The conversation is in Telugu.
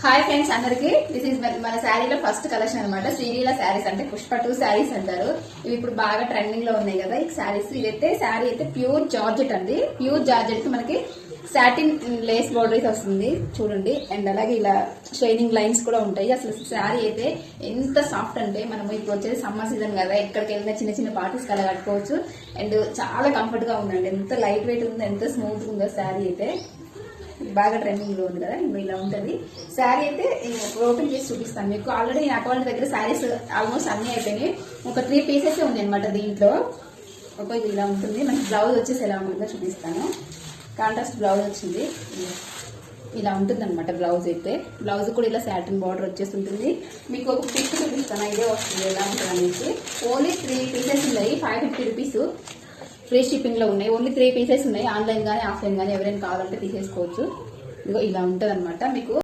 హాయ్ ఫ్రెండ్స్ అందరికి దిస్ ఇస్ మన శారీలో ఫస్ట్ కలెక్షన్ అనమాట. శ్రీలీల శారీస్ అంటే పుష్ప 2 శారీస్ అంటారు. ఇవి ఇప్పుడు బాగా ట్రెండింగ్ లో ఉన్నాయి కదా ఈ శారీస్. ఇదైతే శారీ అయితే ప్యూర్ జార్జెట్ అండి. ప్యూర్ జార్జెట్ కి మనకి సాటిన్ లేస్ బోర్డర్ వస్తుంది చూడండి. అండ్ అలాగే ఇలా షైనింగ్ లైన్స్ కూడా ఉంటాయి. అసలు శారీ అయితే ఎంత సాఫ్ట్ అంటే మనం ఇప్పుడు వచ్చేది సమ్మర్ సీజన్ కదా, ఎక్కడికి వెళ్ళినా చిన్న చిన్న పార్టీస్ కలా కట్టుకోవచ్చు. అండ్ చాలా కంఫర్ట్ గా ఉందండి. ఎంత లైట్ వెయిట్ ఉందో, ఎంత స్మూత్ ఉందో శారీ అయితే. బాగా ట్రెండింగ్ లో ఉంది కదా, ఇలా ఉంటుంది శారీ అయితే. ఓపెన్ చేసి చూపిస్తాను మీకు. ఆల్రెడీ నా అకౌంట్ దగ్గర శారీస్ ఆల్మోస్ట్ అన్ని అయిపోయినాయి. ఒక 3 పీసెస్ ఉంది అనమాట దీంట్లో. ఒక ఇలా ఉంటుంది. మనకి బ్లౌజ్ వచ్చేసి ఎలా ఉంటుందో చూపిస్తాను. కాంట్రాస్ట్ బ్లౌజ్ వచ్చింది, ఇలా ఉంటుంది అనమాట బ్లౌజ్ అయితే. బ్లౌజ్ కూడా ఇలా సాటిన్ బార్డర్ వచ్చేసి ఉంటుంది. మీకు ఒక పిక్ చూపిస్తాను, ఇదే వస్తుంది ఎలా ఉంటుంది అనేసి. ఓన్లీ 3 పీసెస్ ఉన్నాయి, 550 రూపీస్. ఫ్రీ షిప్పింగ్ లో ఉన్నాయి. ఓన్లీ 3 పీసెస్ ఉన్నాయి. ఆన్లైన్ గానీ ఆఫ్లైన్ గానీ ఎవరైనా కావాలంటే తీసేసుకోవచ్చు. ఇదిగో ఇలా ఉంటుంది అనమాట మీకు.